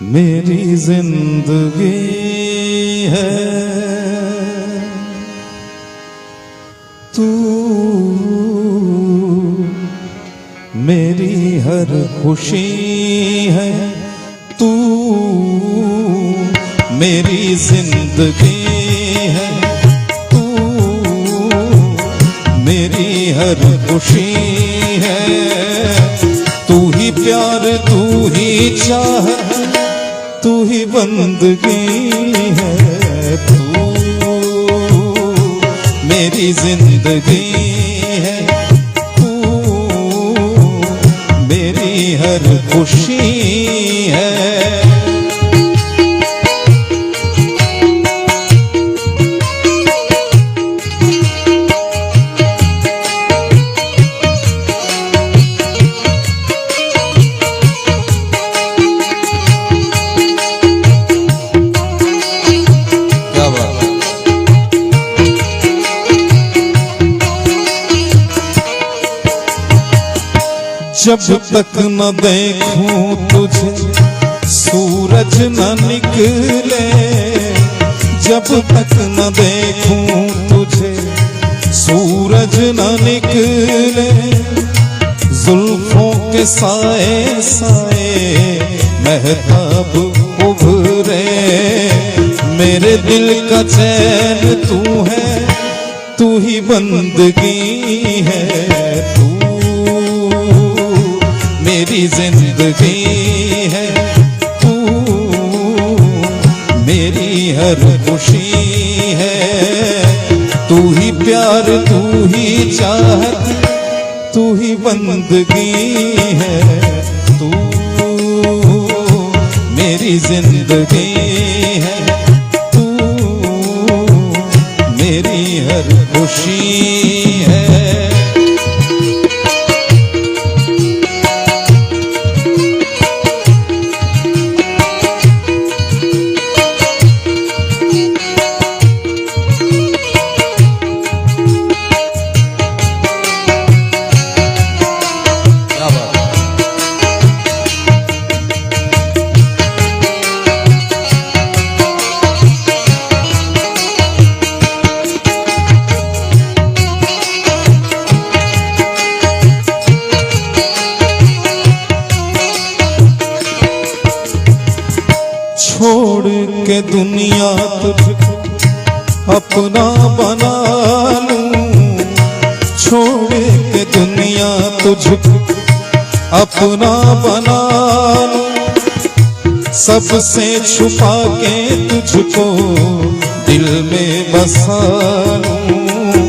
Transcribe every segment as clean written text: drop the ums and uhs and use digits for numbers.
मेरी जिंदगी है तू, मेरी हर खुशी है तू, मेरी जिंदगी है तू, मेरी हर खुशी है। तू ही प्यार, तू ही चाहत, तू ही बंदगी है तू, मेरी जिंदगी है तू, मेरी हर खुशी है। जब तक न देखूं तुझे सूरज न निकले, जब तक न देखूं तुझे सूरज न निकले, जुल्फों के साए साए महताब उभरे। मेरे दिल का चैन तू है, तू ही बंदगी है तू, मेरी जिंदगी है तू, मेरी हर खुशी है। तू ही प्यार, तू ही चाहत, तू ही बंदगी है तू, मेरी जिंदगी है तू, मेरी हर खुशी है। छोड़ के दुनिया तुझको अपना बना लूं, छोड़ के दुनिया तुझको अपना बना लूं, सबसे छुपा के तुझको दिल में बसा लूं।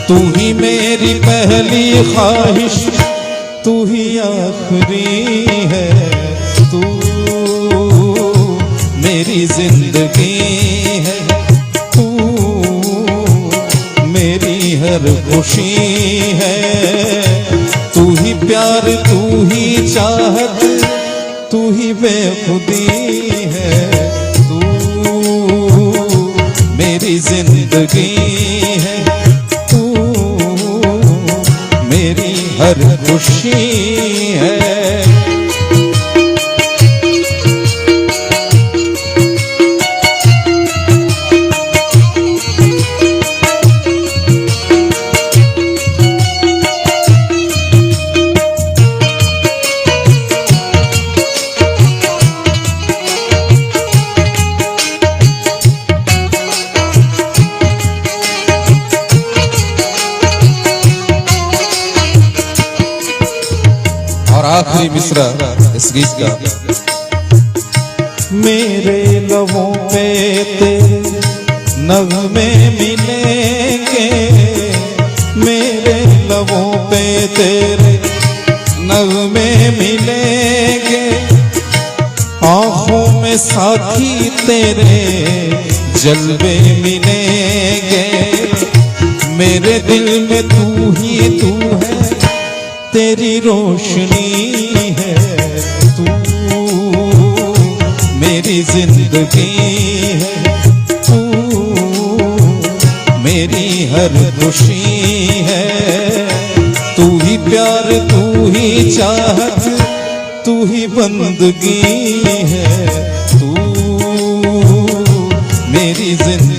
तू ही मेरी पहली ख्वाहिश, तू ही आखिरी है तू, मेरी जिंदगी है तू, मेरी हर खुशी है। तू ही प्यार, तू ही चाहत, तू ही बेखुदी है तू, मेरी जिंदगी है तू, मेरी हर खुशी है। और आखिरी मिसरा इस गीत का। मेरे लबों पे तेरे नगमे मिलेंगे, मेरे लबों पे तेरे नगमे मिलेंगे, आँखों में साथी तेरे जलवे मिलेंगे। मेरे दिल में तू ही तू है, तेरी रोशनी है तू, मेरी जिंदगी है तू, मेरी हर खुशी है। तू ही ही प्यार, तू ही चाहत, तू ही बंदगी है, तू मेरी जिंदगी